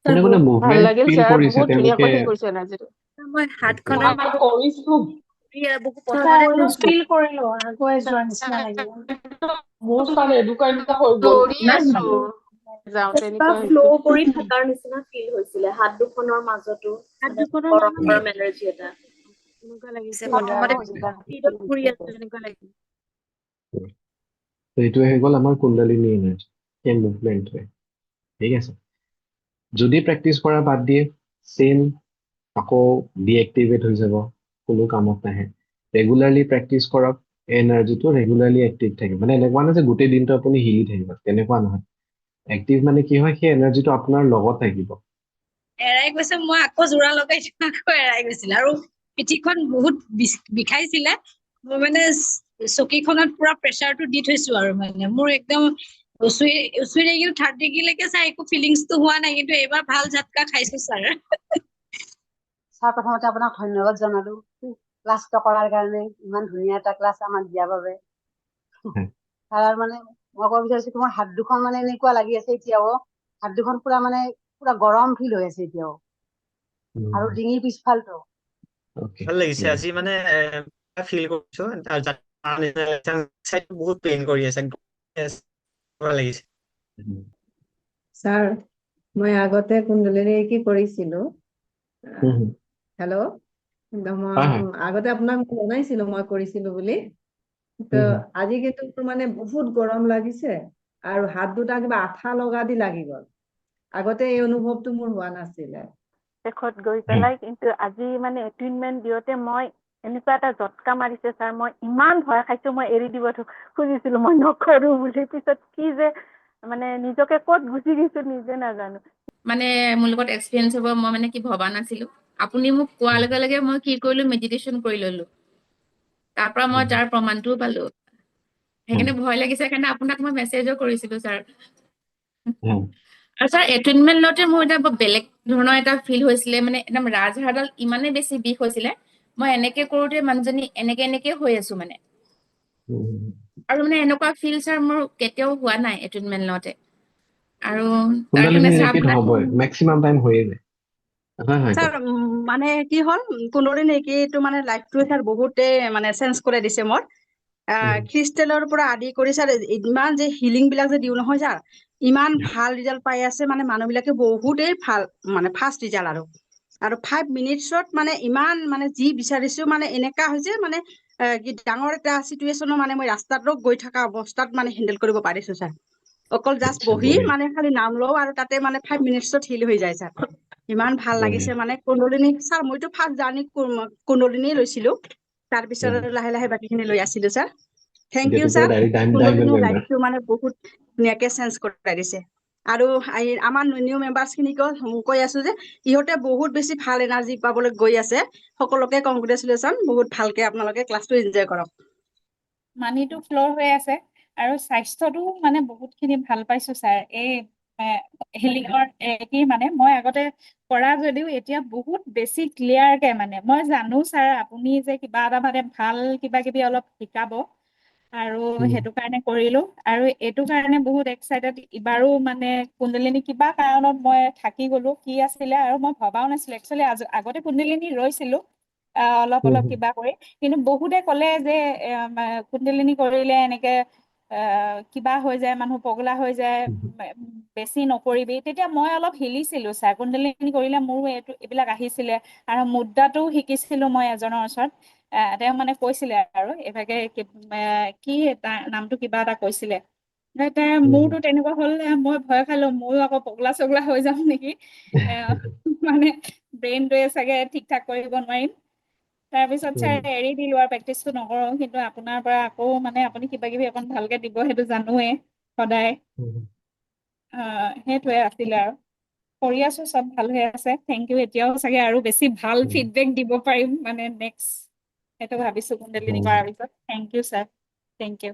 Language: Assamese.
কোনে কোনে ভাল মুভমেন্ট লাগিল ফিল ছাৰ, কৰিছে বহুত তেওঁলোকে ধুনীয়াকৈ ফিল কৰিছে এনাৰ্জিটো। মই হাতখনৰ মই কৰিছো বুকু ছাৰ প্ৰথমতে অলপ কৰিছিলো। ফিল কৰিলো আগুৱাই যোৱাৰ নিচিনা লাগিল। মোৰ ছাৰ এনেকুৱা হৈ গ'ল দৌৰি নাই আছো যাওঁতে কিবা এনেকুৱা ফ্ল' হৈছে। কৰি থকাৰ নিচিনা ফিল হৈছিলে হাত দুখনৰ মাজতো হাত মানে দুখনৰ গৰম মাজত গৰম এনাৰ্জি এটা এনেকুৱা লাগিছে ক'লা প্ৰথমতে জিগা স্পীডত ঘূৰি আছে এনেকুৱা লাগিছে। তো এইটোৱে হৈ গ'ল আমাৰ কুণ্ডলিনী এনাৰ্জি, সেই মুভমেণ্টটোৱে। ঠিক আছে, যদি প্ৰেক্টিচ কৰা বাদ দিয়ে চেম আকৌ ডিএক্টিভেট হৈ যাব, কোনো কামত নাহে। ৰেগুলাৰলি প্ৰেক্টিচ কৰক, এনাৰ্জিটো ৰেগুলাৰলি এক্টিভ থাকিব। মানে এনেকুৱা নহয় যে গোটেই দিনটো আপুনি হিলি থাকিব, তেনেকুৱা নহয়। এক্টিভ মানে কি হয়, সেই এনাৰ্জিটো আপোনাৰ লগত থাকিব। এৰাই গৈছে, মই আকৌ যোৰা লগাইছো, আকৌ এৰাই গৈছিলে আৰু পিঠিখন বহুত বিষাইছিলে। মই মানে চকীখনত পুৰা প্ৰেচাৰটো দি থৈছো আৰু মানে মোৰ একদম উচুই থাকিল 3rd ডিগ্ৰীলৈকে ছাৰ একো ফিলিংছটো হোৱা নাই, কিন্তু এইবাৰ ভাল ঝাটকা খাইছো ছাৰ। ছাৰ প্ৰথমতে আপোনাক ধন্যবাদ জনালো ক্লাছটো কৰাৰ কাৰণে, ইমান ধুনীয়া এটা ক্লাছ আমাক দিয়াৰ বাবে। ছাৰ মানে মই ক'ব বিচাৰিছো তোমাৰ হাত দুখন মানে এনেকুৱা লাগি আছে এতিয়াও, হাত দুখন পুৰা মানে পুৰা গৰম ফিল হৈ আছে এতিয়াও, আৰু ডিঙিৰ পিছফালটো ভাল লাগিছে আজি মানে ফিল কৰিছো বহুত পেইন কৰি আছে, ভাল লাগিছে। ছাৰ মই আগতে কুণ্ডলিনী কি কৰিছিলো, হেল্ল', আগতে আপোনাক জনাইছিলো মই কৰিছিলো বুলি। তো আজি কিন্তু মোৰ মানে বহুত গৰম লাগিছে আৰু হাত দুটা কিবা আঠা লগা দি লাগি গ'ল। আগতে এই অনুভৱটো মোৰ হোৱা নাছিলে। শেষত গৈ পেলাই কিন্তু আজি মানে এপইণ্টমেণ্ট দিওঁতে মই এনেকুৱা এটা জটকা মাৰিছে ছাৰ, মই ইমান ভয় খাইছো, মই এৰি দিব খুজিছিলো, মই নকৰো বুলি। পিছত কি যে মানে নিজকে ক'ত গুচি গৈছো নিজে নাজানো। মানে মোৰ লগত এক্সপিৰিয়েঞ্চ হ'ব মই মানে কি ভবা নাছিলো। আপুনি মোক কোৱাৰ লগে লগে মই কি কৰিলো, মেডিটেশ্যন কৰি ললো। তাৰ পৰা মই তাৰ প্ৰমাণটোও পালো। সেইকাৰণে ভয় লাগিছে কাৰণে আপোনাক মই মেছেজো কৰিছিলো ছাৰ। আৰু ছাৰ এটুইনমেণ্ট লওঁতে মোৰ এটা বেলেগ ধৰণৰ এটা ফিল হৈছিলে, মানে একদম ৰাজহাড়ডাল ইমানেই বেছি বিষ হৈছিলে, মই এনেকে কৰোতে মানুহজনী এনেকে হৈ আছো মানে। আৰু মানে এনেকুৱা ফিল ছাৰ মোৰ কেতিয়াও হোৱা নাই এটুইনমেণ্ট লওঁতে। আৰু তাৰ কাৰণে ছাৰ আপোনাক মেক্সিমাম টাইম হৈয়ে যায়। ছাৰ মানে কি হ'ল, কুণ্ডলিনী এইটো মানে লাইফটো ছাৰ বহুতেই মানে চেঞ্জ কৰি দিছে মোৰ। ক্ৰিষ্টেলৰ পৰা আদি কৰি ছাৰ ইমান যে হিলিং বিলাক যে দিওঁ নহয় ছাৰ, ইমান ভাল ৰিজাল্ট পাই আছে মানে মানুহ বিলাকে, বহুতেই ভাল মানে ফাৰ্ষ্ট ৰিজাল্ট। আৰু 5 মিনিটছত মানে ইমান মানে যি বিচাৰিছো মানে এনেকা হৈছে মানে কি ডাঙৰ এটা চিটুৱেশ্যনো মানে মই ৰাস্তাতো গৈ থকা অৱস্থাত মানে হেণ্ডেল কৰিব পাৰিছো ছাৰ। অকল জাষ্ট বহি মানে খালি নাম লওঁ আৰু তাতে মানে 5 মিনিটছত হিল হৈ যায় ছাৰ। ইমান ভাল লাগিছে মানে কুণ্ডলিনী ছাৰ, মইতো ফাৰ্ষ্ট জাৰ্ণি কুণ্ডলিনী লৈছিলো, তাৰপিছত লাহে লাহে বাকীখিনি লৈ আছিলো ছাৰ। থেংক ইউ ছাৰ, কুণ্ডলিনীৰ লাইফটো মানে বহুত ধুনীয়াকে চেঞ্জ কৰাই দিছে। আৰু আমাৰ নিউ মেম্বাৰ্ছ খিনিকো কৈ আছো যে ইহঁতে বহুত বেছি ভাল এনাৰ্জি পাবলৈ গৈ আছে। সকলোকে কংগ্ৰেচুলেশ্যন, বহুত ভালকে আপোনালোকে ক্লাছটো এনজয় কৰক। মানিটো ফ্ল'ৰ হৈ আছে আৰু স্বাস্থ্যটো মানে বহুতখিনি ভাল পাইছো ছাৰ। এই হিলিঙৰ কি মানে মই আগতে কৰা যদিও এতিয়া বহুত বেছি ক্লিয়াৰকে মানে মই জানো ছাৰ আপুনি যে কিবা এটা মানে ভাল কিবা কিবি অলপ শিকাব, আৰু সেইটো কাৰণে কৰিলো। আৰু এইটো কাৰণে বহুত এক্সাইটেড, ইবাৰো মানে কুণ্ডলিনী কিবা কাৰণত মই থাকি গলো, কি আছিলে আৰু মই ভবাও নাছিলো। একচুৱেলি আগতে কুণ্ডলিনী ৰৈছিলো অলপ কিবা কৰি, কিন্তু বহুতে ক'লে যে কুণ্ডলিনী কৰিলে এনেকে কিবা হৈ যায়, মানুহ পগলা হৈ যায়, বেছি নকৰিবি। তেতিয়া মই অলপ হিলিছিলো ছাৰ, কুণ্ডলিনী কৰিলে মোৰো এইবিলাক আহিছিলে। আৰু মুদ্ৰাটো শিকিছিলো মই এজনৰ ওচৰত, তেওঁ মানে কৈছিলে আৰু এইভাগে কি তাৰ নামটো কিবা এটা কৈছিলে। মোৰতো তেনেকুৱা হ'ল, মই ভয় খালো, ময়ো আকৌ পগলা চগলা হৈ যাম নেকি, মানে ব্ৰেইনটোৱে চাগে ঠিক ঠাক কৰিব নোৱাৰিম। তাৰপিছত ছাৰ এৰি দিলো আৰু প্ৰেক্টিচটো নকৰো। কিন্তু আপোনাৰ পৰা আকৌ মানে আপুনি কিবা কিবি অকণ ভালকে দিব, সেইটো জানোৱে সদায়। সেইটোৱে আছিলে আৰু কৰি আছো, চব ভাল হৈ আছে। Thank you. এতিয়াও চাগে আৰু বেছি ভাল ফিডবেক দিব পাৰিম মানে নেক্সট, সেইটো ভাবিছো কুণ্ডলিনী কৰাৰ পিছত। Thank you sir, thank U.